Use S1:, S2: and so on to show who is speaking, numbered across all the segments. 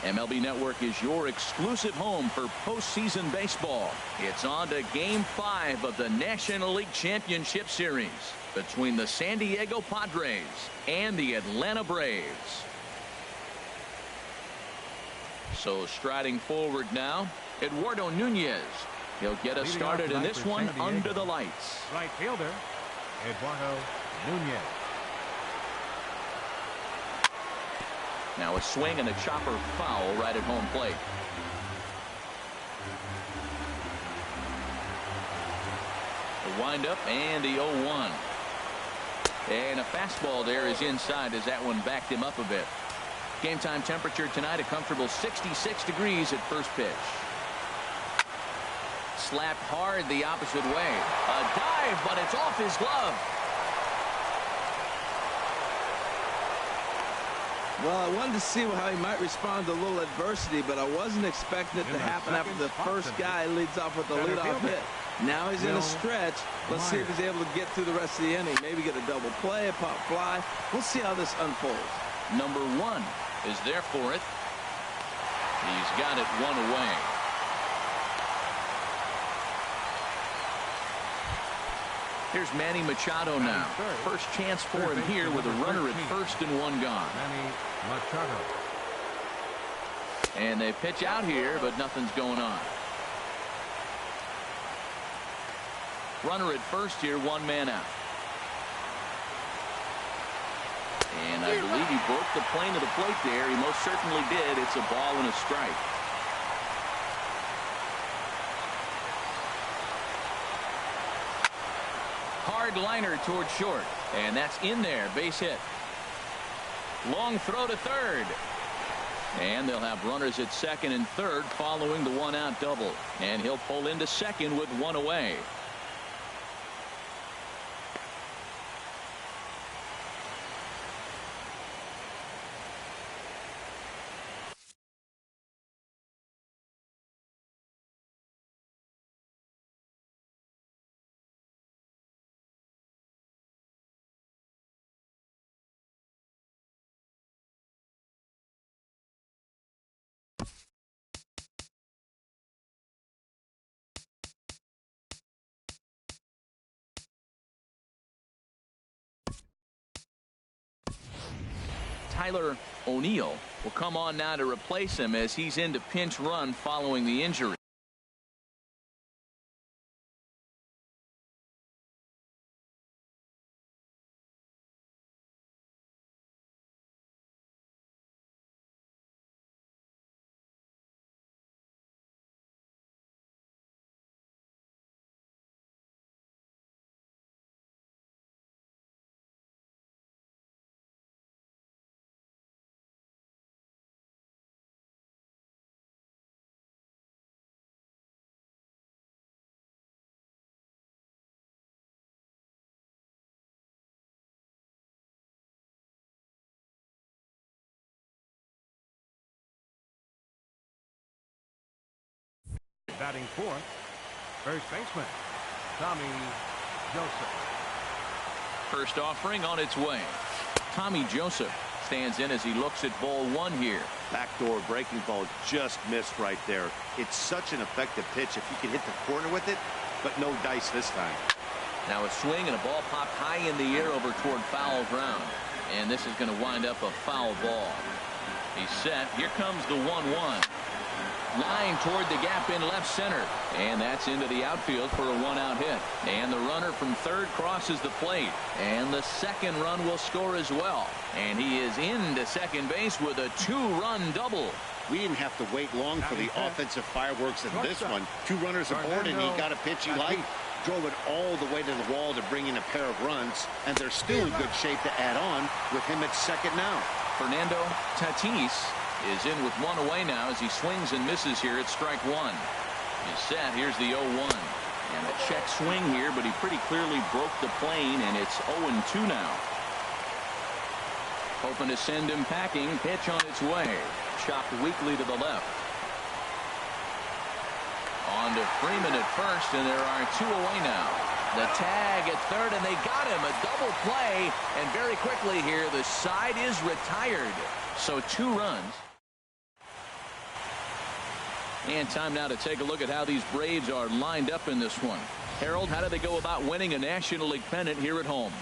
S1: MLB Network is your exclusive home for postseason baseball. It's on to Game 5 of the National League Championship Series between the San Diego Padres and the Atlanta Braves. So striding forward now, Eduardo Nunez. He'll get us started in this one under the lights.
S2: Right fielder, Eduardo Nunez.
S1: Now a swing and a chopper foul right at home plate. The windup and the 0-1. And a fastball there is inside as that one backed him up a bit. Game time temperature tonight a comfortable 66 degrees at first pitch. Slapped hard the opposite way. A dive, but it's off his glove.
S3: Well, I wanted to see how he might respond to a little adversity, but I wasn't expecting it to happen after the first guy leads off with the leadoff hit. Now he's in a stretch. Let's see if he's able to get through the rest of the inning. Maybe get a double play, a pop fly. We'll see how this unfolds.
S1: Number 1 is there for it. He's got it 1 away. Here's Manny Machado now. First chance for him here with a runner at first and 1 gone.
S2: Manny Machado.
S1: And they pitch out here, but nothing's going on. Runner at first here, 1 man out. And I believe he broke the plane of the plate there. He most certainly did. It's a ball and a strike. Hard liner toward short, and that's in there. Base hit. Long throw to third, and they'll have runners at second and third following the 1-out double, and he'll pull into second with 1 away. Tyler O'Neill will come on now to replace him as he's into pinch run following the injury.
S2: Batting fourth, first baseman, Tommy Joseph.
S1: First offering on its way. Tommy Joseph stands in as he looks at ball 1 here.
S4: Backdoor breaking ball just missed right there. It's such an effective pitch if you can hit the corner with it, but no dice this time.
S1: Now a swing and a ball popped high in the air over toward foul ground. And this is going to wind up a foul ball. He's set. Here comes the 1-1. Line toward the gap in left center, and that's into the outfield for a 1-out hit. And the runner from third crosses the plate, and the second run will score as well. And he is into second base with a 2-run double.
S4: We didn't have to wait long for the offensive fireworks in this one. 2 runners aboard, and he got a pitch he liked, drove it all the way to the wall to bring in a pair of runs, and they're still in good shape to add on with him at second now.
S1: Fernando Tatis is in with 1 away now as he swings and misses here at strike 1. He's set. Here's the 0-1. And a check swing here, but he pretty clearly broke the plane, and it's 0-2 now. Hoping to send him packing. Pitch on its way. Chopped weakly to the left. On to Freeman at first, and there are 2 away now. The tag at third, and they got him. A double play, and very quickly here, the side is retired. So 2 runs. And time now to take a look at how these Braves are lined up in this one. Harold, how do they go about winning a National League pennant here at home?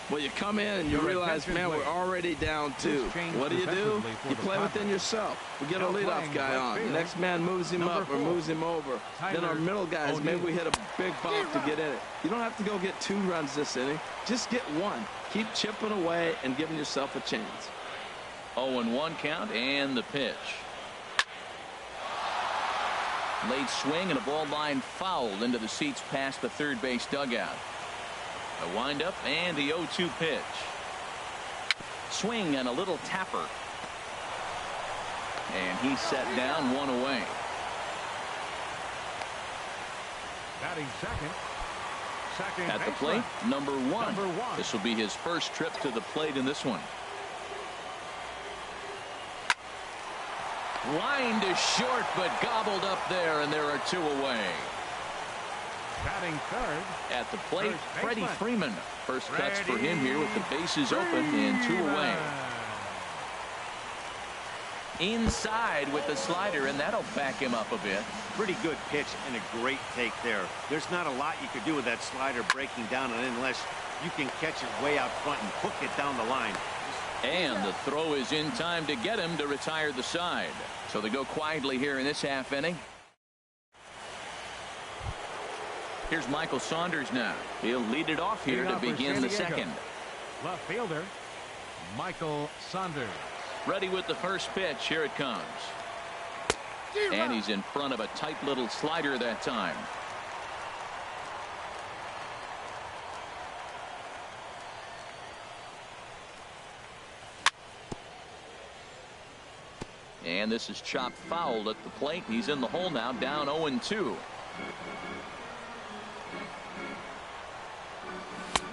S3: Well, you come in and you realize, man, we're already down 2. What do? You play within yourself. We get a leadoff guy on. The next man moves him up or moves him over. Then our middle guys, maybe we hit a big bump to get in it. You don't have to go get 2 runs this inning. Just get 1. Keep chipping away and giving yourself a chance.
S1: 0-1 count and the pitch. Late swing and a ball line fouled into the seats past the third base dugout. A windup and the 0-2 pitch. Swing and a little tapper. And he's set down, 1 away.
S2: Batting second.
S1: At the plate, number one. This will be his first trip to the plate in this one. Line to short, but gobbled up there, and there are 2 away.
S2: Batting third.
S1: At the plate, Freddie Freeman. First cuts for him here with the bases open and 2 away. Inside with the slider, and that'll back him up a bit.
S4: Pretty good pitch and a great take there. There's not a lot you could do with that slider breaking down unless you can catch it way out front and hook it down the line.
S1: And the throw is in time to get him to retire the side. So they go quietly here in this half inning. Here's Michael Saunders now. He'll lead it off here to begin the second.
S2: Left fielder, Michael Saunders.
S1: Ready with the first pitch. Here it comes. And he's in front of a tight little slider that time. And this is chopped foul at the plate. He's in the hole now, down 0-2.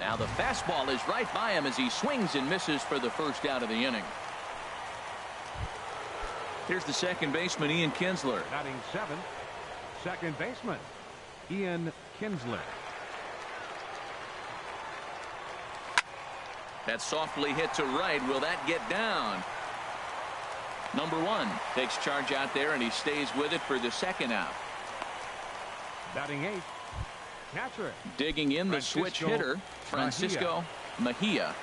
S1: Now the fastball is right by him as he swings and misses for the first out of the inning. Here's the second baseman, Ian Kinsler.
S2: Batting seventh, second baseman, Ian Kinsler.
S1: That's softly hit to right. Will that get down? Number one takes charge out there, and he stays with it for the second out.
S2: Batting eighth, catcher.
S1: Digging in the switch hitter, Francisco Mejia.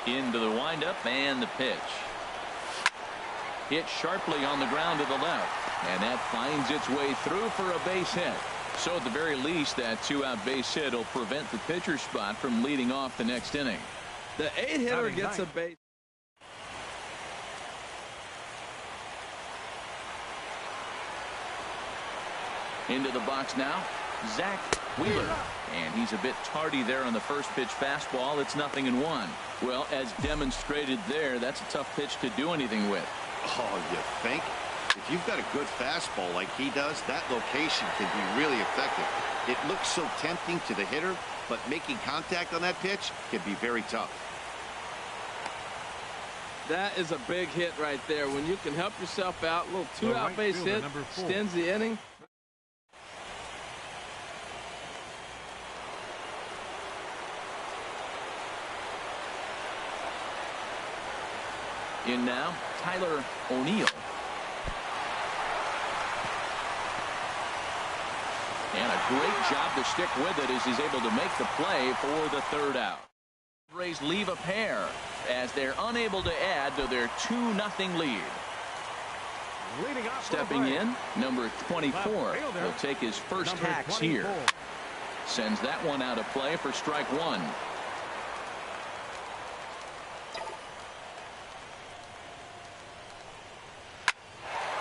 S1: Into the windup and the pitch. Hit sharply on the ground to the left, and that finds its way through for a base hit. So at the very least, that 2-out base hit will prevent the pitcher's spot from leading off the next inning.
S3: The 8-hitter gets a base.
S1: Into the box now, Zach Wheeler. And he's a bit tardy there on the first pitch fastball. It's 0-1. Well, as demonstrated there, that's a tough pitch to do anything with.
S4: Oh, you think? If you've got a good fastball like he does, that location can be really effective. It looks so tempting to the hitter, but making contact on that pitch can be very tough.
S3: That is a big hit right there. When you can help yourself out, a little 2-out base hit, extends the inning.
S1: In now, Tyler O'Neill. And a great job to stick with it as he's able to make the play for the third out. Rays leave a pair as they're unable to add to their 2-0 lead. Stepping in, number 24 will take his first hacks here. Sends that one out of play for strike one.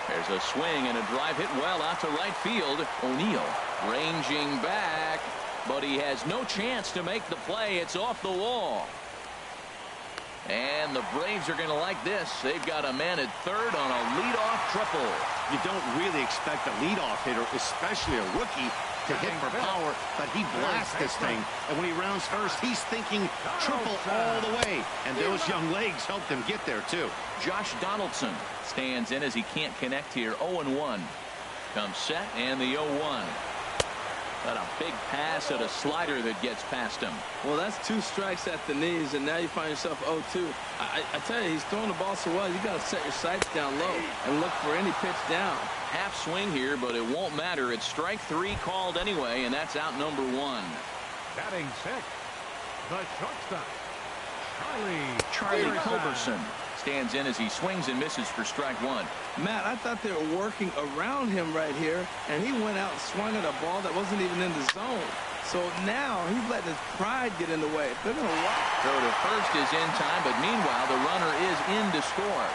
S1: There's a swing and a drive hit well out to right field. O'Neill ranging back, but he has no chance to make the play. It's off the wall. And the Braves are going to like this. They've got a man at third on a leadoff triple.
S4: You don't really expect a leadoff hitter, especially a rookie, to hit for power, but he blasts this thing. And when he rounds first, he's thinking triple all the way. And those young legs helped him get there, too.
S1: Josh Donaldson stands in as he can't connect here. 0-1. Comes set and the 0-1. But a big pass at a slider that gets past him.
S3: Well, that's 2 strikes at the knees, and now you find yourself 0-2. I tell you, he's throwing the ball so well, you got to set your sights down low and look for any pitch down.
S1: Half swing here, but it won't matter. It's strike 3 called anyway, and that's out number 1.
S2: Batting 6, the shortstop,
S1: Charlie Culberson stands in as he swings and misses for strike 1.
S3: Matt, I thought they were working around him right here, and he went out and swung at a ball that wasn't even in the zone. So now he's letting his pride get in the way. They're going to walk.
S1: Throw to first is in time, but meanwhile the runner is in to score.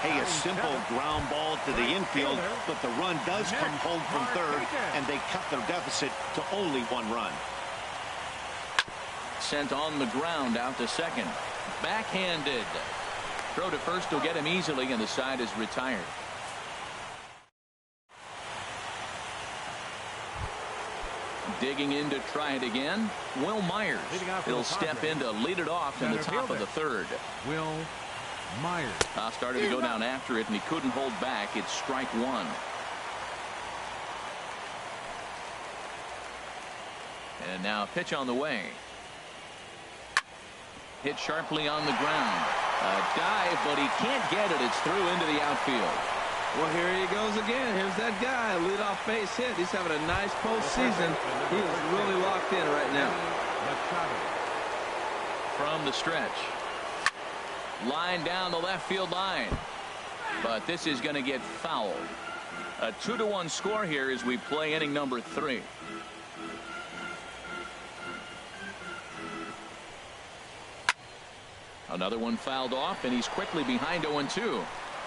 S4: Hey, a simple ground ball to the infield, but the run does come home from third, and they cut their deficit to only 1 run.
S1: Sent on the ground out to second. Backhanded. Throw to first will get him easily, and the side is retired. Digging in to try it again, Will Myers. He'll step in to lead it off in the top of the 3rd.
S2: Will Myers.
S1: Started to go down after it, and he couldn't hold back. It's strike 1. And now a pitch on the way. Hit sharply on the ground. A dive, but he can't get it. It's through into the outfield.
S3: Well, here he goes again. Here's that guy, leadoff base hit. He's having a nice postseason. He is really locked in right now.
S1: From the stretch. Line down the left field line. But this is going to get fouled. A 2-1 score here as we play inning number 3. Another one fouled off, and he's quickly behind 0-2.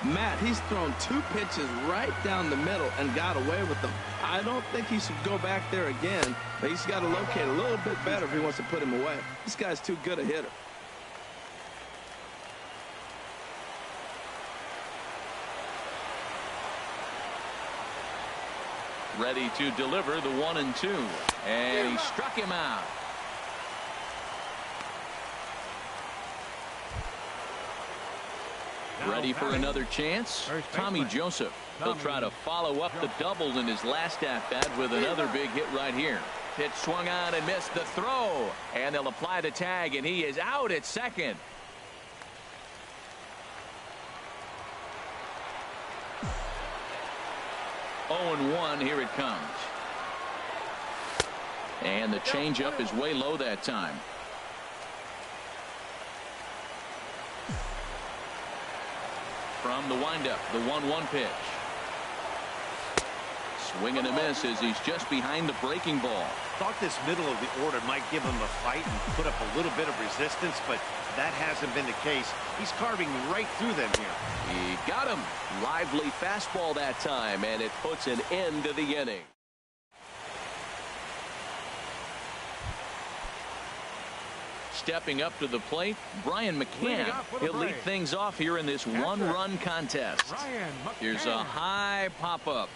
S3: Matt, he's thrown 2 pitches right down the middle and got away with them. I don't think he should go back there again, but he's got to locate a little bit better if he wants to put him away. This guy's too good a hitter.
S1: Ready to deliver the 1-2, and he struck him out. Ready for another chance? Tommy Joseph. He'll try to follow up the double in his last at-bat with another big hit right here. Pitch swung on and missed the throw. And they'll apply the tag, and he is out at second. Oh, and 1, here it comes. And the changeup is way low that time. From the windup, the 1-1 pitch. Swing and a miss as he's just behind the breaking ball.
S4: Thought this middle of the order might give him a fight and put up a little bit of resistance, but that hasn't been the case. He's carving right through them here.
S1: He got him. Lively fastball that time, and it puts an end to the inning. Stepping up to the plate, Brian McCann. He'll lead things off here in this 1-run contest. Here's a high pop-up.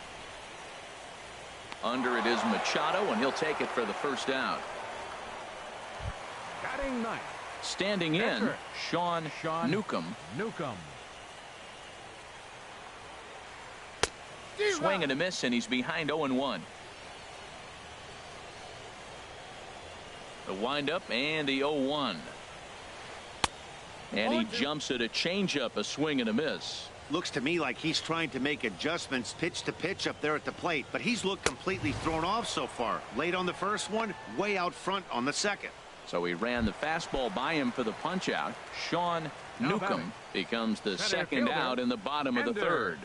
S1: Under it is Machado, and he'll take it for the first out. Standing in, Sean Newcomb. Swing and a miss, and he's behind 0-1. The windup and the 0-1. And he jumps at a changeup, a swing and a miss.
S4: Looks to me like he's trying to make adjustments pitch to pitch up there at the plate, but he's looked completely thrown off so far. Late on the first one, way out front on the second.
S1: So he ran the fastball by him for the punch out. Sean Newcomb becomes the second out in the bottom of the 3rd.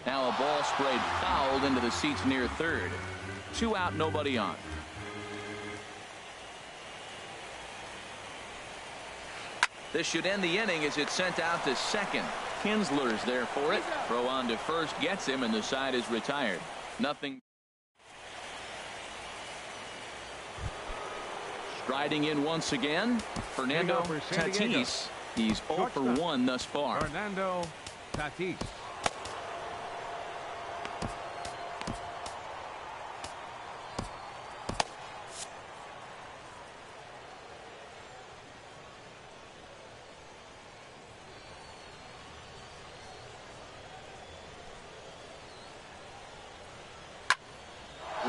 S1: Now a ball sprayed fouled into the seats near third. 2 out, nobody on. This should end the inning as it's sent out to second. Kinsler's there for it. Throw on to first gets him, and the side is retired. Nothing. Striding in once again, Fernando Tatis. He's 0 for 1 thus far.
S2: Fernando Tatis.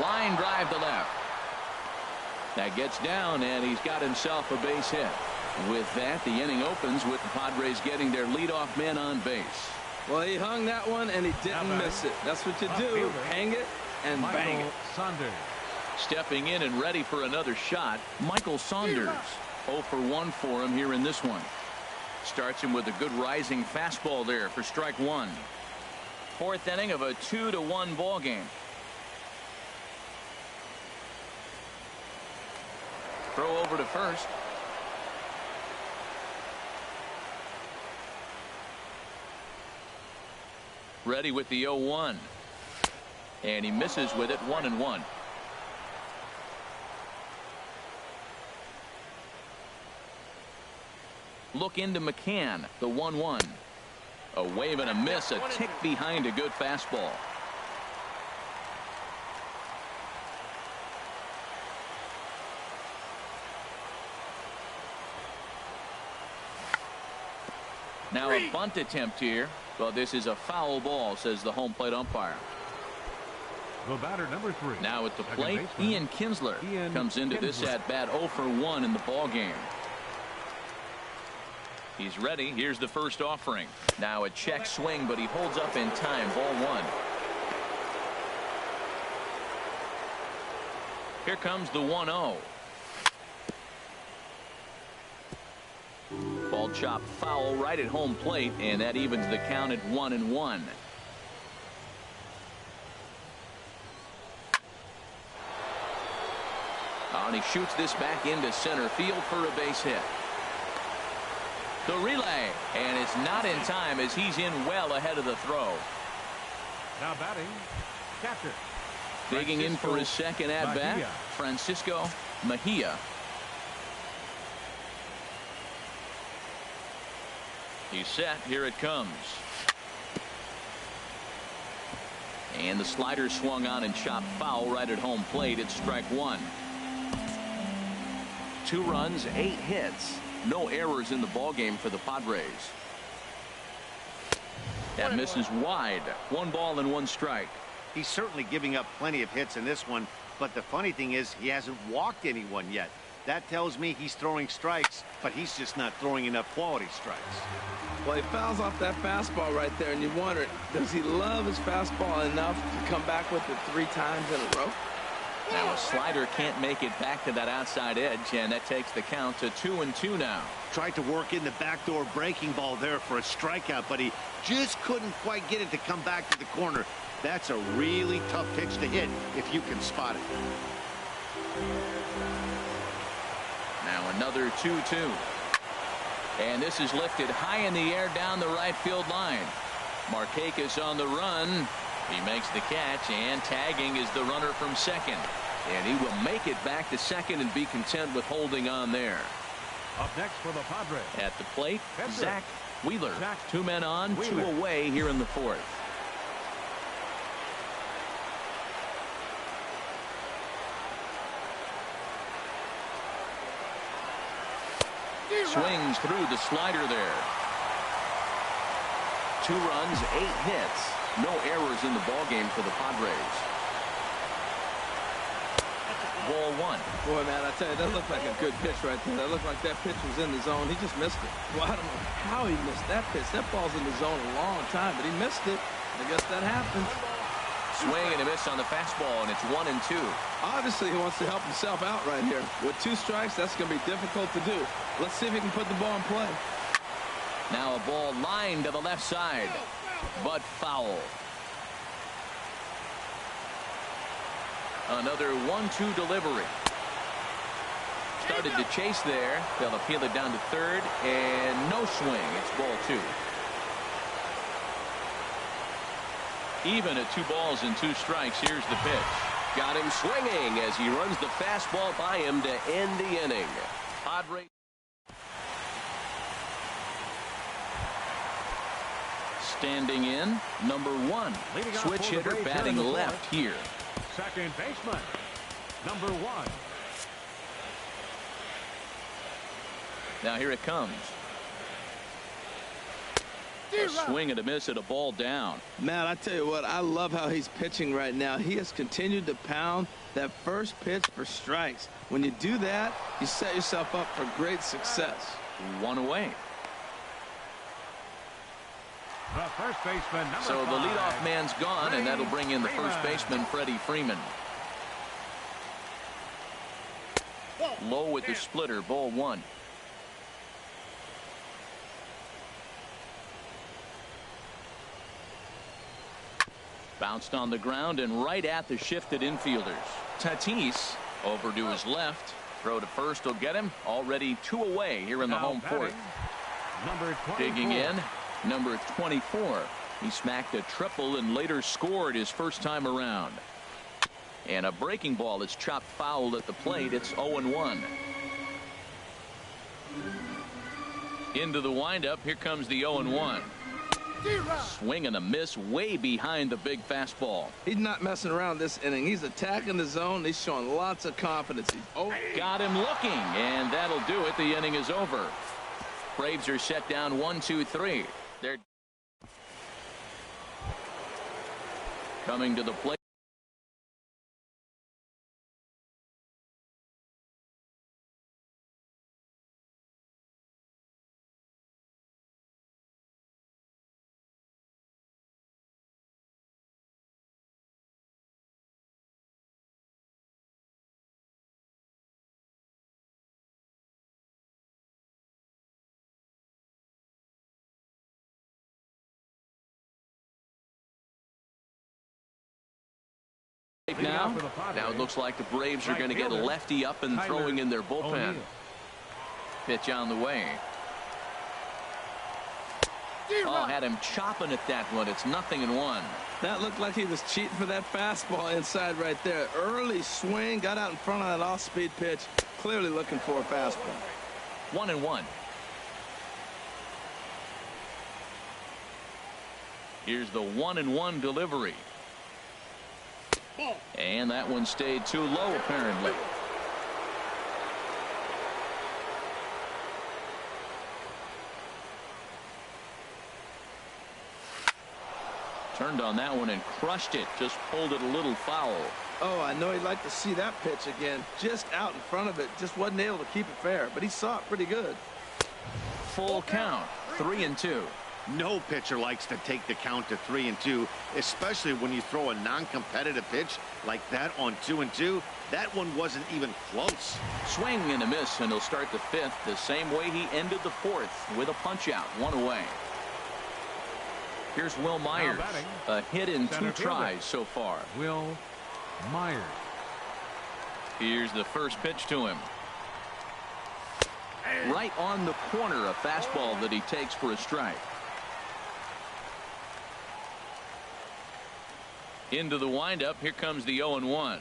S1: Line drive to left. That gets down, and he's got himself a base hit. With that, the inning opens with the Padres getting their leadoff man on base.
S3: Well, he hung that one, and he didn't miss it. That's what you do. Hang it and bang it.
S2: Saunders.
S1: Stepping in and ready for another shot, Michael Saunders. 0 for 1 for him here in this one. Starts him with a good rising fastball there for strike one. Fourth inning of a 2-1 ball game. Throw over to first. Ready with the 0-1. And he misses with it. 1-1. Look into McCann. The 1-1. A wave and a miss. A tick behind a good fastball. Now a bunt attempt here. Well, this is a foul ball, says the home plate umpire.
S2: The batter, number 3.
S1: Now at the plate, Ian Kinsler comes into this at bat 0 for 1 in the ball game. He's ready. Here's the first offering. Now a check swing, but he holds up in time. Ball 1. Here comes the 1-0. Ball chopped foul right at home plate, and that evens the count at 1-1. And he shoots this back into center field for a base hit. The relay, and it's not in time as he's in well ahead of the throw.
S2: Now batting, catcher.
S1: Digging in for his second at bat, Francisco Mejia. He's set. Here it comes. And the slider swung on and chopped foul right at home plate. It's strike one. 2 runs, 8 hits. No errors in the ballgame for the Padres. That misses wide. 1 ball and 1 strike.
S4: He's certainly giving up plenty of hits in this one, but the funny thing is he hasn't walked anyone yet. That tells me he's throwing strikes, but he's just not throwing enough quality strikes.
S3: Well, he fouls off that fastball right there, and you wonder, does he love his fastball enough to come back with it 3 times in a row?
S1: Now a slider can't make it back to that outside edge, and that takes the count to 2-2 now.
S4: Tried to work in the backdoor breaking ball there for a strikeout, but he just couldn't quite get it to come back to the corner. That's a really tough pitch to hit if you can spot it.
S1: Now another 2-2. And this is lifted high in the air down the right field line. Markakis on the run. He makes the catch, and tagging is the runner from second. And he will make it back to second and be content with holding on there.
S2: Up next for the Padres.
S1: At the plate,
S2: Pedro.
S1: Zach Wheeler.
S2: Zach
S1: 2 men on,
S2: Wheeler.
S1: 2 away here in the 4th. Swings through the slider there. 2 runs, 8 hits. No errors in the ballgame for the Padres. Ball 1.
S3: Boy, man, I tell you, that looked like a good pitch right there. That looked like that pitch was in the zone. He just missed it. Well, I don't know how he missed that pitch. That ball's in the zone a long time, but he missed it. I guess that happens.
S1: Swing and a miss on the fastball, and it's 1-2.
S3: Obviously, he wants to help himself out right here. With 2 strikes, that's going to be difficult to do. Let's see if he can put the ball in play.
S1: Now a ball lined to the left side, but foul. Another 1-2 delivery. Started to chase there. They'll appeal it down to third, and no swing. It's ball 2. Even at 2 balls and 2 strikes. Here's the pitch. Got him swinging as he runs the fastball by him to end the inning. Padres. Standing in, number 1. Switch hitter batting left here.
S2: Second baseman, number 1.
S1: Now here it comes. A swing and a miss at a ball down.
S3: Matt, I tell you what, I love how he's pitching right now. He has continued to pound that first pitch for strikes. When you do that, you set yourself up for great success.
S1: One away.
S2: The first baseman, number
S1: So the
S2: 5.
S1: leadoff man's gone, and that'll bring in the first baseman, Freddie Freeman. Low with the splitter, ball 1. Bounced on the ground and right at the shifted infielders. Tatis over to his left. Throw to first will get him. Already 2 away here in the home fourth.
S2: Number 24.
S1: Digging in, number 24. He smacked a triple and later scored his first time around. And a breaking ball is chopped foul at the plate. It's 0-1. Into the windup. Here comes the 0-1. Swing and a miss way behind the big fastball.
S3: He's not messing around this inning. He's attacking the zone. He's showing lots of confidence.
S1: Got him looking, and that'll do it. The inning is over. Braves are set down 1-2-3. They're coming to the plate. Now it looks like the Braves are going to get a lefty up and throwing in their bullpen. Pitch on the way. Oh, had him chopping at that one. It's 0-1.
S3: That looked like he was cheating for that fastball inside right there. Early swing, got out in front of that off-speed pitch. Clearly looking for a fastball.
S1: 1-1. Here's the 1-1 delivery. And that one stayed too low, apparently. Turned on that one and crushed it. Just pulled it a little foul.
S3: Oh, I know he'd like to see that pitch again. Just out in front of it. Just wasn't able to keep it fair. But he saw it pretty good.
S1: Full count. 3-2.
S4: No pitcher likes to take the count to 3-2, especially when you throw a non-competitive pitch like that on 2-2. That one wasn't even close.
S1: Swing and a miss, and he'll start the 5th the same way he ended the 4th with a punch out. 1 away. Here's Will Myers. A hit in 2 tries so far.
S2: Will Myers.
S1: Here's the first pitch to him. Right on the corner, a fastball that he takes for a strike. Into the windup. Here comes the 0-1.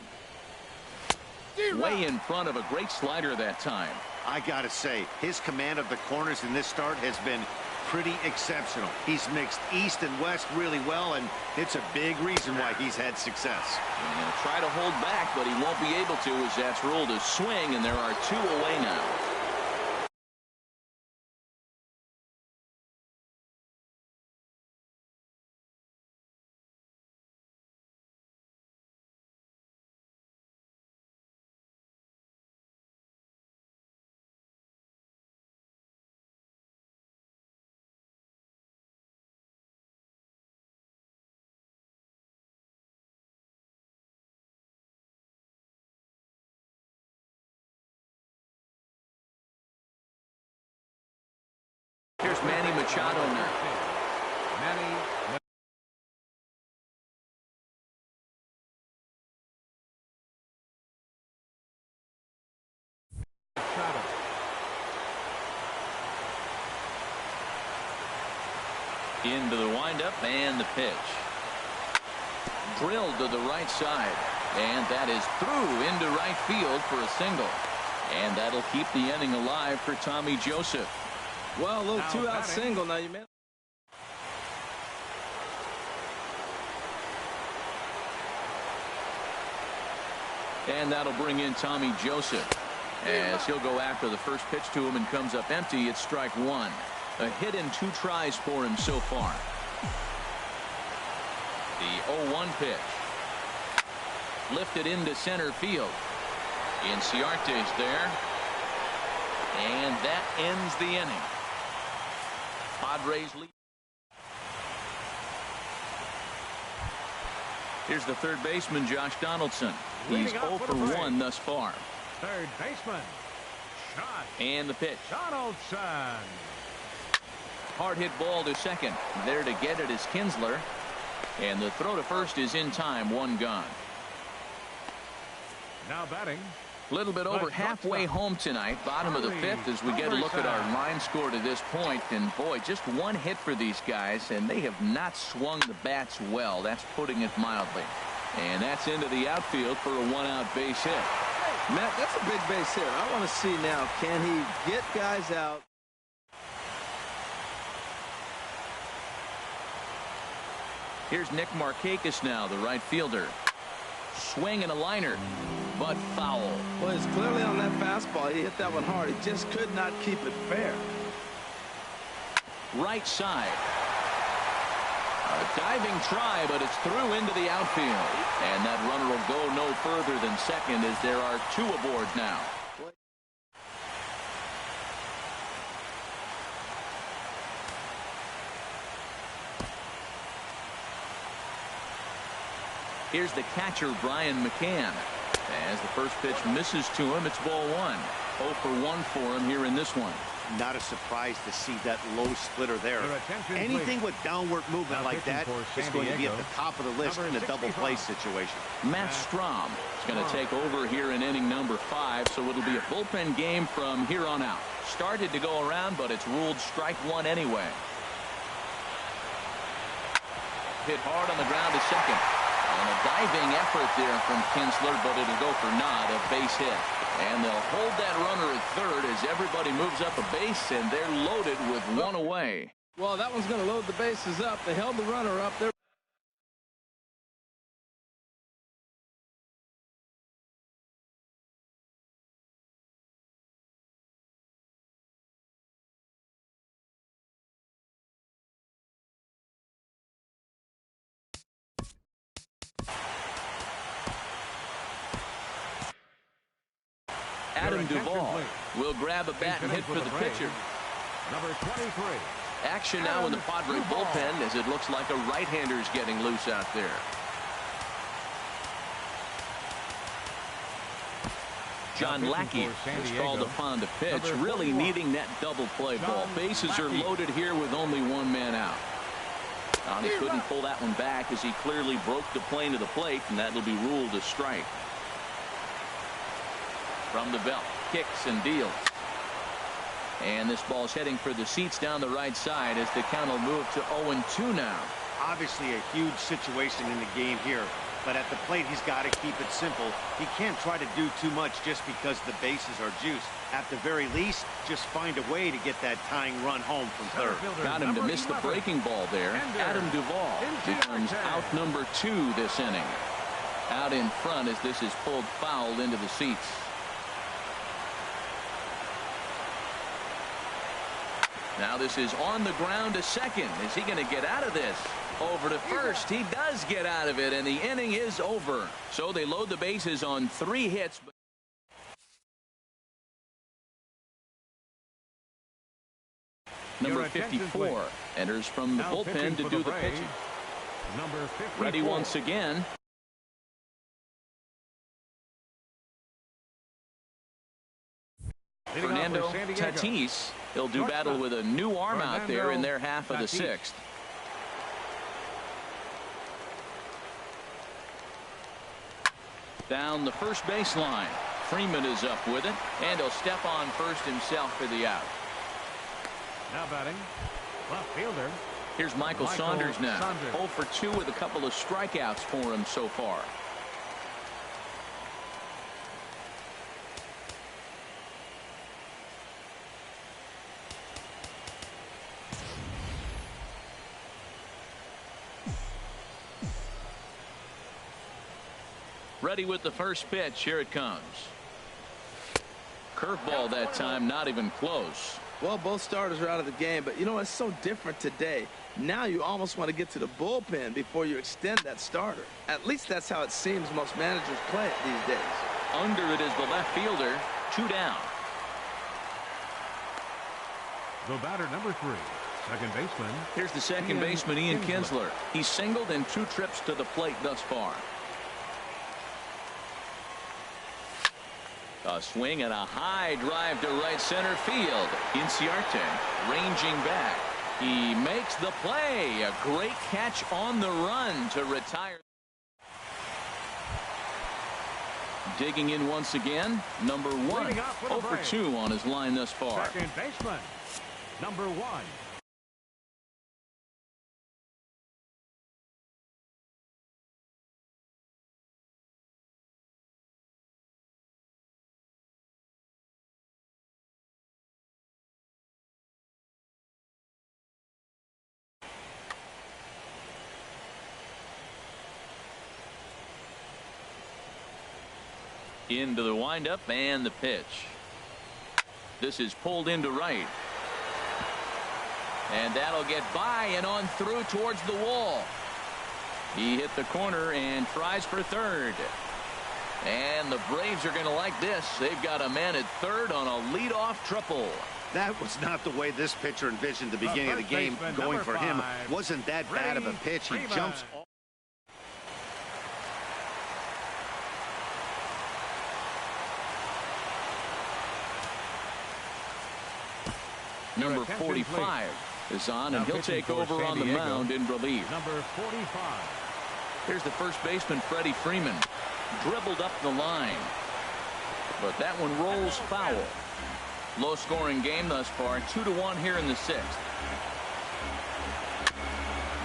S1: Way in front of a great slider that time.
S4: I gotta say, his command of the corners in this start has been pretty exceptional. He's mixed east and west really well, and it's a big reason why he's had success.
S1: And he'll try to hold back, but he won't be able to, as that's ruled a swing, and there are 2 away now. Here's Manny Machado now.
S2: Manny Machado.
S1: Into the windup and the pitch. Drilled to the right side. And that is through into right field for a single. And that'll keep the inning alive for Tommy Joseph.
S3: Well, a little 2-out single. Now you may.
S1: And that'll bring in Tommy Joseph as he'll go after the first pitch to him and comes up empty. It's strike 1. A hit in 2 tries for him so far. The 0-1 pitch. Lifted into center field. Inciarte's there. And that ends the inning. Padres lead. Here's the third baseman, Josh Donaldson. He's 0 for 1 thus far.
S2: Third baseman, Josh.
S1: And the pitch.
S2: Donaldson.
S1: Hard hit ball to second. There to get it is Kinsler. And the throw to first is in time. 1 gone.
S2: Now batting.
S1: Little bit over halfway home tonight. Bottom of the 5th as we get a look at our line score to this point. And boy, just 1 hit for these guys, and they have not swung the bats well. That's putting it mildly. And that's into the outfield for a 1-out base hit.
S3: Matt, that's a big base hit. I want to see now, can he get guys out?
S1: Here's Nick Markakis now, the right fielder. Swing and a liner, but foul.
S3: Well, it's clearly on that fastball. He hit that one hard. He just could not keep it fair.
S1: Right side. A diving try, but it's through into the outfield. And that runner will go no further than second as there are 2 aboard now. Here's the catcher, Brian McCann. As the first pitch misses to him, it's ball 1. 0 for 1 for him here in this one.
S4: Not a surprise to see that low splitter there. Anything with downward movement like that is going to be at the top of the list in a double play situation.
S1: Matt Strom is going to take over here in inning number 5, so it'll be a bullpen game from here on out. Started to go around, but it's ruled strike 1 anyway. Hit hard on the ground to second. And a diving effort there from Kinsler, but it'll go for naught, a base hit. And they'll hold that runner at third as everybody moves up a base, and they're loaded with 1 away.
S3: Well, that one's going to load the bases up. They held the runner up there.
S1: Adam Duvall will grab a bat and hit for the pitcher.
S2: Number 23.
S1: Action now in the Padre bullpen as it looks like a right-hander is getting loose out there. John Lackey is called upon to pitch, really needing that double play ball. Bases are loaded here with only 1 man out. He couldn't pull that one back as he clearly broke the plane to the plate, and that'll be ruled a strike. From the belt, kicks and deals. And this ball's heading for the seats down the right side as the count will move to 0-2 now.
S4: Obviously a huge situation in the game here, but at the plate he's got to keep it simple. He can't try to do too much just because the bases are juiced. At the very least, just find a way to get that tying run home from third.
S1: Got him to miss the breaking ball there. Adam Duvall becomes out number 2 this inning. Out in front as this is pulled foul into the seats. Now this is on the ground to second. Is he going to get out of this? Over to first. He does get out of it, and the inning is over. So they load the bases on 3 hits. Number 54 enters from the bullpen to do the pitching. Ready once again. Fernando Tatis. He'll do battle with a new arm out there in their half of the 6th. Down the first baseline. Freeman is up with it, and he'll step on first himself for the out.
S2: Now batting, left fielder.
S1: Here's Michael Saunders now. 0 for 2 with a couple of strikeouts for him so far. Ready with the first pitch. Here it comes. Curveball that time, not even close.
S3: Well, both starters are out of the game, but you know, it's so different today. Now you almost want to get to the bullpen before you extend that starter. At least that's how it seems most managers play it these days.
S1: Under it is the left fielder. 2 down.
S2: The batter, number 3, second baseman.
S1: Here's the second baseman, Ian Kinsler. He's singled in 2 trips to the plate thus far. A swing and a high drive to right center field. Inciarte ranging back. He makes the play. A great catch on the run to retire. Digging in once again, number 1. 0 for 2 on his line thus far.
S2: Second baseman, number 1.
S1: Into the windup and the pitch. This is pulled into right. And that'll get by and on through towards the wall. He hit the corner and tries for third. And the Braves are going to like this. They've got a man at third on a leadoff triple.
S4: That was not the way this pitcher envisioned the beginning of the game going for him. Wasn't that bad of a pitch. He jumps off.
S1: Number 45 is on, and he'll take over on the mound in relief.
S2: Number 45.
S1: Here's the first baseman, Freddie Freeman. Dribbled up the line. But that one rolls foul. Low-scoring game thus far, 2-1 here in the 6th.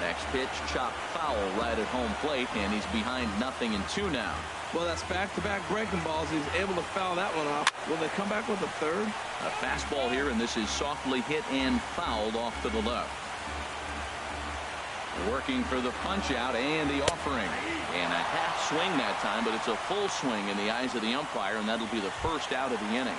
S1: Next pitch, chopped foul right at home plate, and he's behind 0-2 now.
S3: Well, that's back-to-back breaking balls. He's able to foul that one off. Will they come back with a third?
S1: A fastball here, and this is softly hit and fouled off to the left. Working for the punch-out and the offering. And a half swing that time, but it's a full swing in the eyes of the umpire, and that'll be the first out of the inning.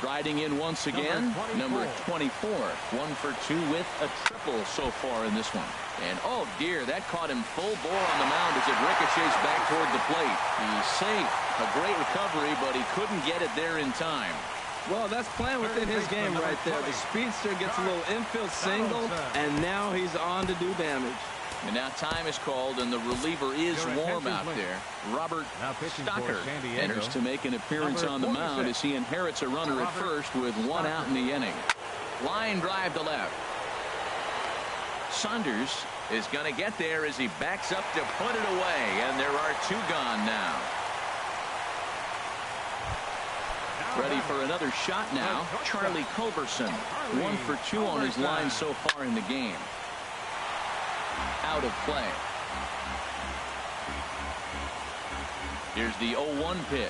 S1: Riding in once again, number 24. 1 for 2 with a triple so far in this one. And oh dear, that caught him full bore on the mound as it ricochets back toward the plate. He's safe. A great recovery, but he couldn't get it there in time.
S3: Well, that's playing within his game right there. The speedster gets a little infield single, and now he's on to do damage.
S1: And now time is called, and the reliever is warm out there. Robert Stocker enters to make an appearance on the mound as he inherits a runner at first with 1 out in the inning. Line drive to left. Saunders is going to get there as he backs up to put it away, and there are 2 gone now. Ready for another shot now, Charlie Culberson. 1 for 2 on his line so far in the game. Out of play. Here's the 0-1 pitch.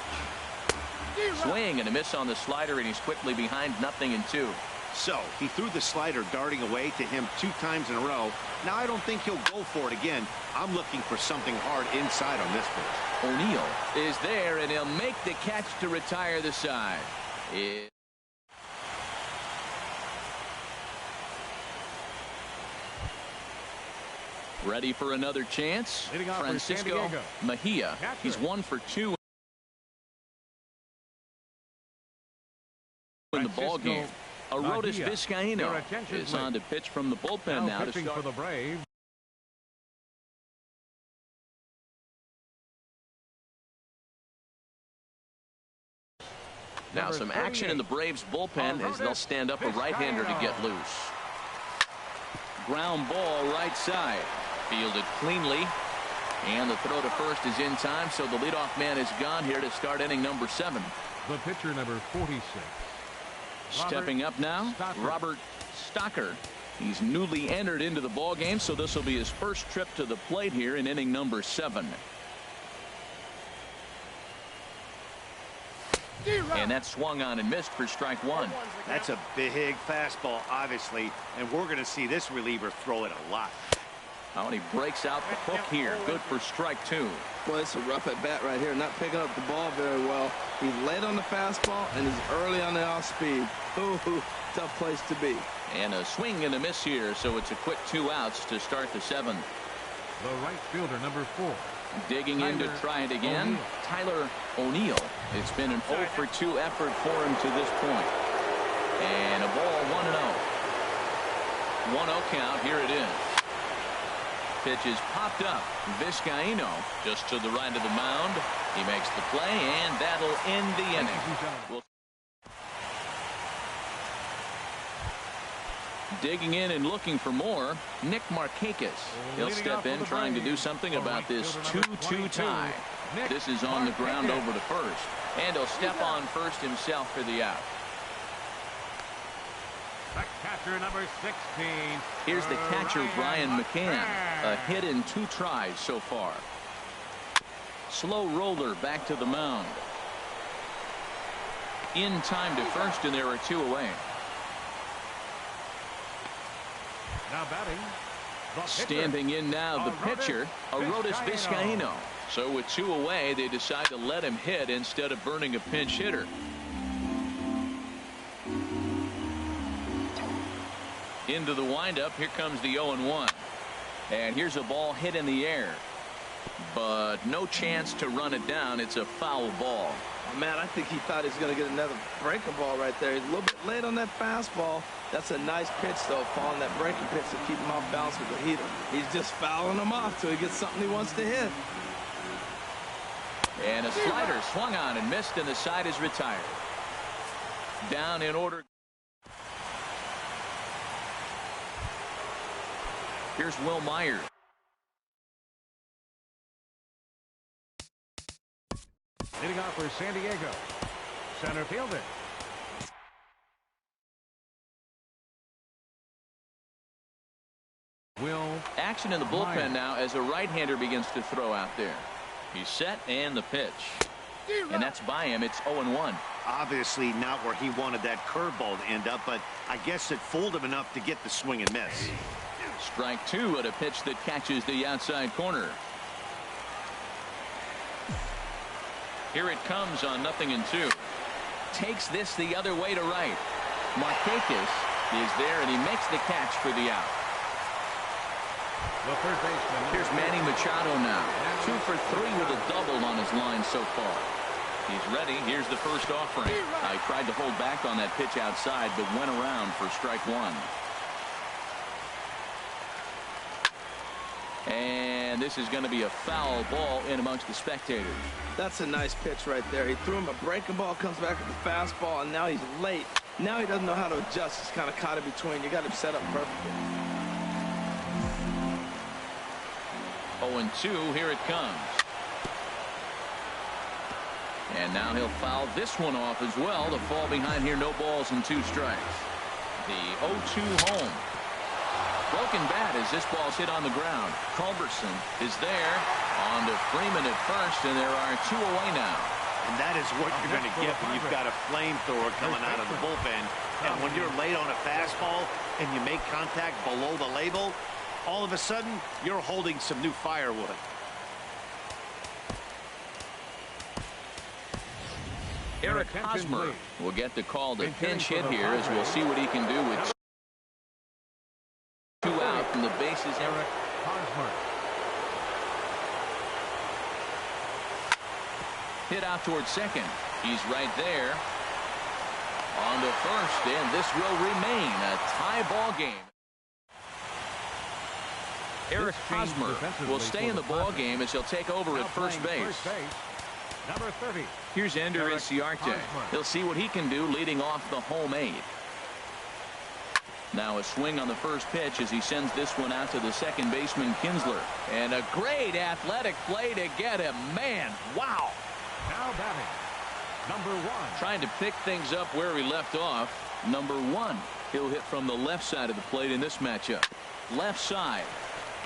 S1: Swing and a miss on the slider, and he's quickly behind 0-2.
S4: So he threw the slider darting away to him 2 times in a row. Now I don't think he'll go for it again. I'm looking for something hard inside on this pitch.
S1: O'Neill is there, and he'll make the catch to retire the side. Ready for another chance. Francisco Mejia. He's 1 for 2 in the ball game. Arodys Vizcaíno is on to pitch from the bullpen now to start.
S2: For the Braves.
S1: Now some action in the Braves bullpen as they'll stand up a right-hander to get loose. Ground ball right side. Fielded cleanly. And the throw to first is in time, so the leadoff man is gone here to start inning number 7.
S2: The pitcher, number 46.
S1: Stepping up now, Robert Stocker. He's newly entered into the ball game, so this will be his first trip to the plate here in inning number 7. And that swung on and missed for strike 1.
S4: That's a big fastball, obviously, and we're going to see this reliever throw it a lot.
S1: Oh, and he breaks out the hook here. Good for strike 2.
S3: Boy, it's a rough at bat right here. Not picking up the ball very well. He's late on the fastball, and he's early on the off speed. Ooh, tough place to be.
S1: And a swing and a miss here, so it's a quick 2 outs to start the 7th.
S2: The right fielder, number 4.
S1: Digging in to try it again, Tyler O'Neill. It's been an 0 for 2 effort for him to this point. And a ball 1-0. 1-0 count. Here it is. Pitch is popped up. Vizcaino just to the right of the mound. He makes the play, and that'll end the inning. Digging in and looking for more, Nick Markakis. He'll step in trying to do something about this 2-2 tie. This is on the ground over to first, and he'll step on first himself for the out.
S2: The catcher, number 16.
S1: Here's the catcher, Brian McCann. A hit in 2 tries so far. Slow roller back to the mound. In time to first, and there are 2 away.
S2: Now batting.
S1: Standing in now, the pitcher, Arodys Vizcaino. So with 2 away, they decide to let him hit instead of burning a pinch hitter. Into the windup. Here comes the 0-1. And here's a ball hit in the air. But no chance to run it down. It's a foul ball.
S3: Oh, man, I think he thought he was going to get another breaking ball right there. He's a little bit late on that fastball. That's a nice pitch, though, following that breaking pitch to keep him off balance with the heater. He's just fouling him off till he gets something he wants to hit.
S1: And a slider swung on and missed, and the side is retired. Down in order. Here's Will Myers.
S2: Leading off for San Diego, center fielder. Will.
S1: Action in the bullpen now as a right-hander begins to throw out there. He's set, and the pitch. And that's by him. It's 0-1.
S4: Obviously not where he wanted that curveball to end up, but I guess it fooled him enough to get the swing and miss.
S1: Strike 2 at a pitch that catches the outside corner. Here it comes on 0-2. Takes this the other way to right. Markakis is there, and he makes the catch for the out.
S2: The first baseman.
S1: Here's Manny Machado now. 2 for 3 with a double on his line so far. He's ready. Here's the first offering. I tried to hold back on that pitch outside, but went around for strike 1. And this is going to be a foul ball in amongst the spectators.
S3: That's a nice pitch right there. He threw him a breaking ball, comes back with the fastball, and now he's late. Now he doesn't know how to adjust. He's kind of caught in between. You got him set up perfectly.
S1: 0-2. Here it comes. And now he'll foul this one off as well. The fall behind here, no balls and 2 strikes. The 0-2 home. Broken bat as this ball's hit on the ground. Culberson is there. On to Freeman at first, and there are 2 away now.
S4: And that is what you're going to get when you've got a flamethrower coming out of the bullpen. And when you're late on a fastball and you make contact below the label, all of a sudden you're holding some new firewood.
S1: Eric Hosmer will get the call to pinch hit here, as we'll see what he can do with 2 out from the bases.
S2: Eric Hosmer.
S1: Hit out towards second. He's right there. On to first, and this will remain a tie ball game. Eric Hosmer will stay in the ball game as he'll take over at first base.
S2: Number 30.
S1: Here's Ender Inciarte. He'll see what he can do leading off the home 8. Now a swing on the first pitch as he sends this one out to the second baseman, Kinsler. And a great athletic play to get him. Man, wow.
S2: Now batting, number 1.
S1: Trying to pick things up where he left off. Number 1. He'll hit from the left side of the plate in this matchup. Left side.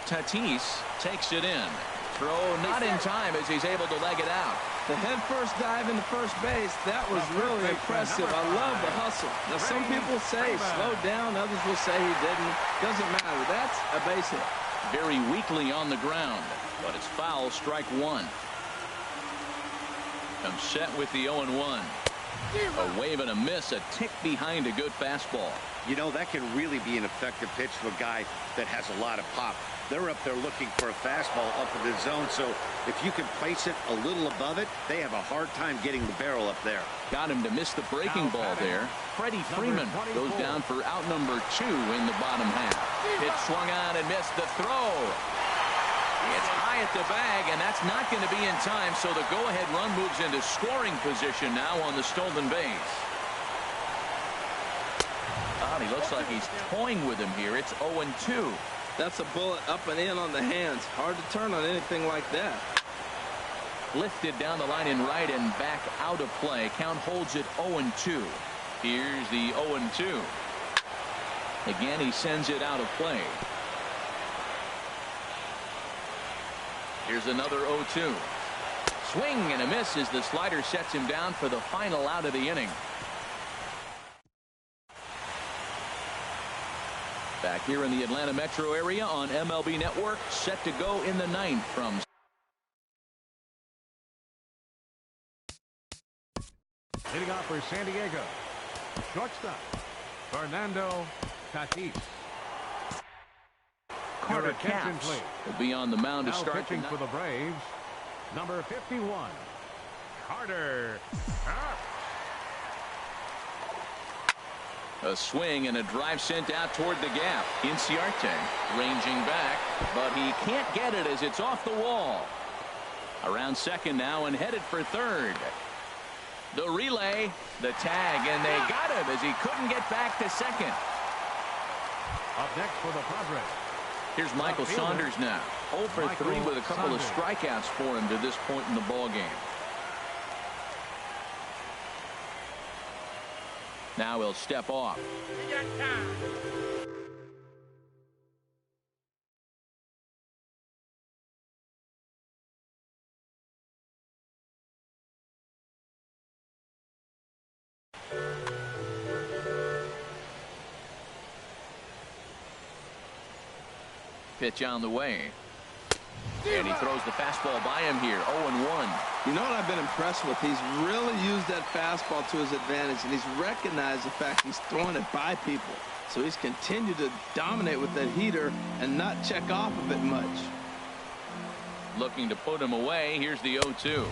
S1: Tatis takes it in. Throw not in time as he's able to leg it out.
S3: The head-first dive into first base, that was really impressive. I love the hustle. Now, some people say he slowed down. Others will say he didn't. Doesn't matter. That's a base hit.
S1: very weakly on the ground, but it's foul, strike one. Comes set with the 0-1. A wave and a miss, a tick behind a good fastball.
S4: You know, that can really be an effective pitch to a guy that has a lot of pop. They're up there looking for a fastball up in the zone, so if you can place it a little above it, they have a hard time getting the barrel up there.
S1: Got him to miss the breaking ball there. Freddie Freeman goes down for out number 2 in the bottom half. It swung on and missed the throw. It's high at the bag, and that's not going to be in time, so the go-ahead run moves into scoring position now on the stolen base. He looks like he's toying with him here. It's 0-2.
S3: That's a bullet up and in on the hands. Hard to turn on anything like that.
S1: Lifted down the line in right and back out of play. Count holds it 0-2. Here's the 0-2. Again, he sends it out of play. Here's another 0-2. Swing and a miss as the slider sets him down for the final out of the inning. Back here in the Atlanta metro area on MLB Network, set to go in the 9th from
S2: hitting off for San Diego, shortstop Fernando Tatis.
S1: Carter Capps will be on the mound to start.
S2: Pitching for the Braves, number 51, Carter Capps.
S1: A swing and a drive sent out toward the gap. Inciarte ranging back, but he can't get it as it's off the wall. Around second now and headed for third. The relay, the tag, and they got him as he couldn't get back to second.
S2: Up next for the Padres.
S1: Here's Michael Saunders now. 0 for 3 with a couple of strikeouts for him to this point in the ball game. Now he'll step off. Pitch on the way. And he throws the fastball by him here. 0-1.
S3: You know what I've been impressed with? He's really used that fastball to his advantage, and he's recognized the fact he's throwing it by people. So he's continued to dominate with that heater and not check off of it much.
S1: Looking to put him away. Here's the 0-2.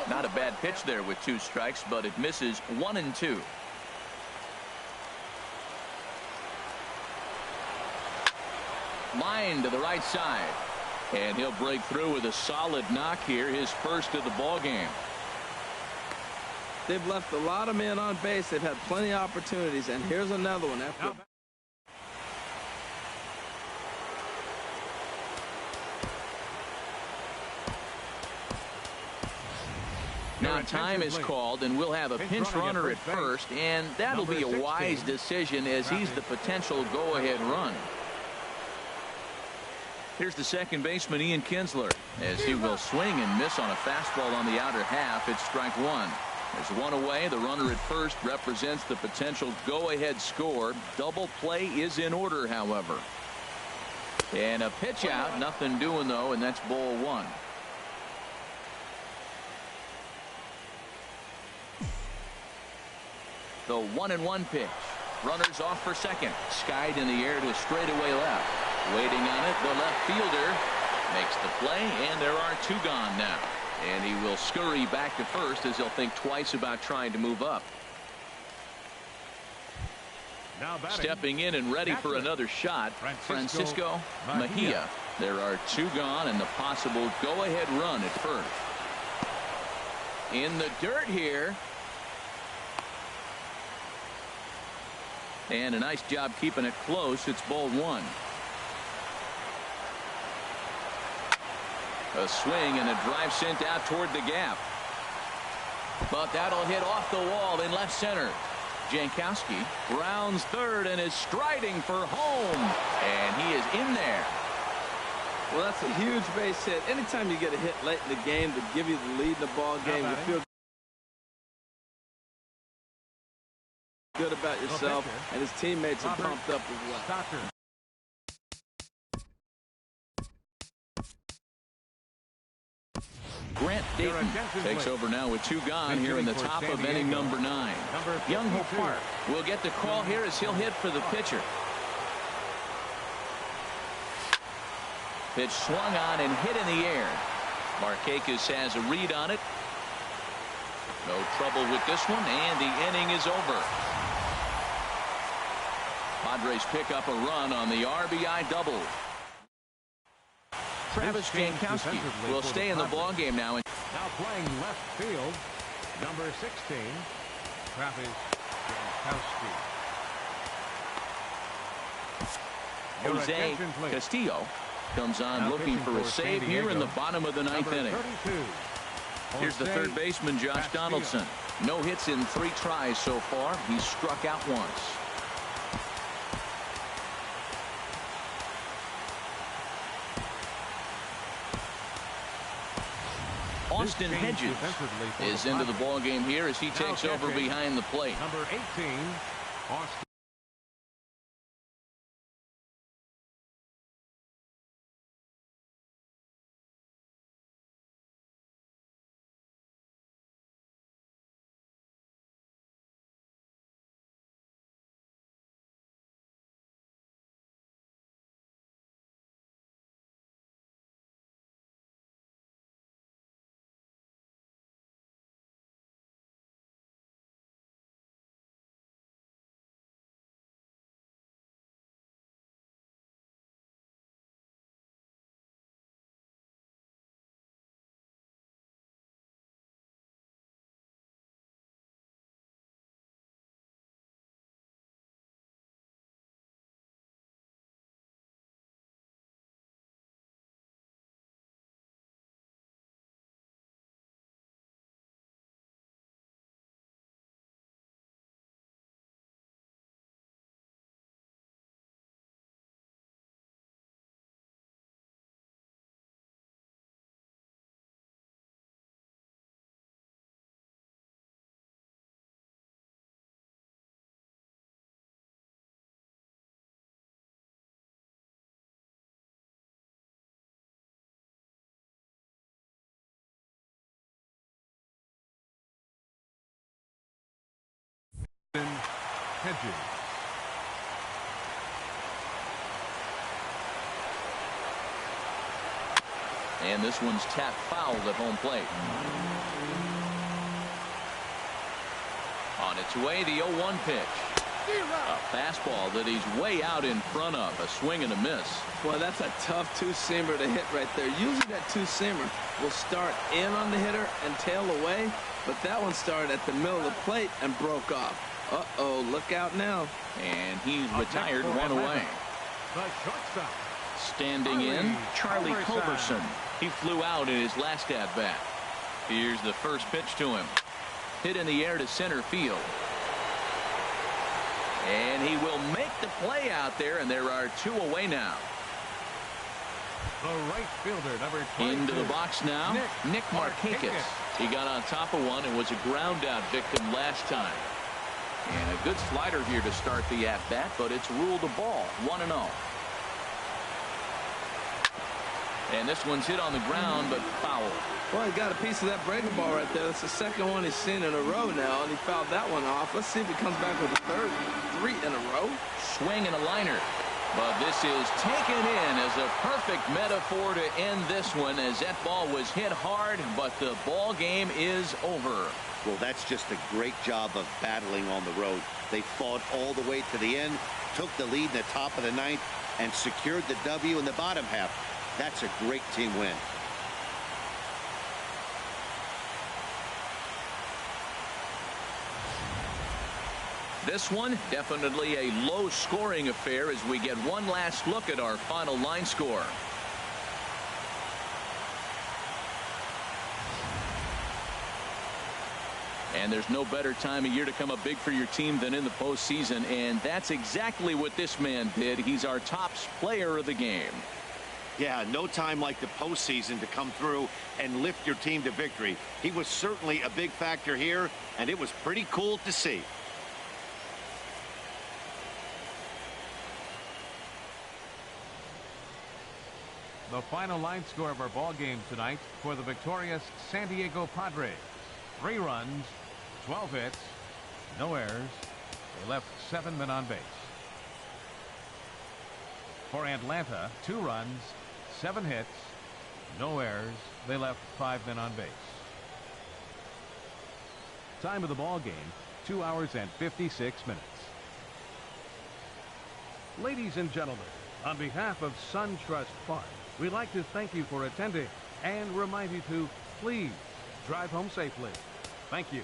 S1: Not a bad pitch there with 2 strikes, but it misses 1-2. Line to the right side. And he'll break through with a solid knock here, his first of the ball game.
S3: They've left a lot of men on base. They've had plenty of opportunities, and here's another one.
S1: Now time is called, and we'll have a pinch runner at first, and that'll be a wise decision as he's the potential go-ahead run. Here's the second baseman, Ian Kinsler, as he will swing and miss on a fastball on the outer half. It's strike one. There's one away. The runner at first represents the potential go-ahead score. Double play is in order, however. And a pitch out. Nothing doing, though, and that's ball one. The 1-1 pitch. Runners off for second. Skied in the air to straightaway left. Waiting on it, the left fielder makes the play, and there are 2 gone now. And he will scurry back to first as he'll think twice about trying to move up.
S2: Now
S1: stepping in and ready for another shot, Francisco Mejia. There are 2 gone and the possible go-ahead run at first. In the dirt here. And a nice job keeping it close. It's ball one. A swing and a drive sent out toward the gap. But that'll hit off the wall in left center. Jankowski rounds third and is striding for home. And he is in there.
S3: Well, that's a huge base hit. Anytime you get a hit late in the game to give you the lead in the ball game, you feel good about yourself, and his teammates are pumped up as well.
S1: Dayton takes over now with 2 gone here in the top of inning number 9. Young Hope Park will get the call here as he'll hit for the pitcher. Pitch swung on and hit in the air. Markakis has a read on it. No trouble with this one, and the inning is over. Padres pick up a run on the RBI double. Travis Jankowski will stay in the ball game now.
S2: Now playing left field, number 16, Travis Jankowski.
S1: Jose Castillo comes on looking for a save here in the bottom of the 9th inning. Here's the third baseman, Josh Donaldson. No hits in 3 tries so far. He's struck out once. Austin Hedges is into the ball game here as he takes over behind the plate.
S2: Number 18, Austin. Hedges.
S1: And this one's tapped foul at home plate. On its way, the 0-1 pitch. A fastball that he's way out in front of. A swing and a miss.
S3: Boy, that's a tough two-seamer to hit right there. Usually that two-seamer will start in on the hitter and tail away, but that one started at the middle of the plate and broke off. Uh-oh, look out now.
S1: And he's retired, 1 away.
S2: The shortstop.
S1: Standing in, Charlie Culberson. He flew out in his last at-bat. Here's the first pitch to him. Hit in the air to center field. And he will make the play out there, and there are 2 away now.
S2: The right fielder, number 22.
S1: Into the box now, Nick Markakis. He got on top of one and was a ground-out victim last time. And a good slider here to start the at-bat, but it's ruled a ball, 1-0. And this one's hit on the ground, but foul.
S3: Well, he got a piece of that breaking ball right there. That's the second one he's seen in a row now, and he fouled that one off. Let's see if he comes back with a third, 3 in a row.
S1: Swing and a liner. But this is taken in as a perfect metaphor to end this one, as that ball was hit hard, but the ball game is over.
S4: Well, that's just a great job of battling on the road. They fought all the way to the end, took the lead in the top of the 9th, and secured the W in the bottom half. That's a great team win.
S1: This one, definitely a low-scoring affair as we get one last look at our final line score. And there's no better time of year to come up big for your team than in the postseason, and that's exactly what this man did. He's our top player of the game.
S4: Yeah, no time like the postseason to come through and lift your team to victory. He was certainly a big factor here, and it was pretty cool to see.
S2: The final line score of our ball game tonight for the victorious San Diego Padres: 3 runs, 12 hits, no errors. They left 7 men on base. For Atlanta, 2 runs, 7 hits, no errors. They left 5 men on base. Time of the ball game, 2 hours and 56 minutes. Ladies and gentlemen, on behalf of SunTrust Farm, we'd like to thank you for attending and remind you to please drive home safely. Thank you.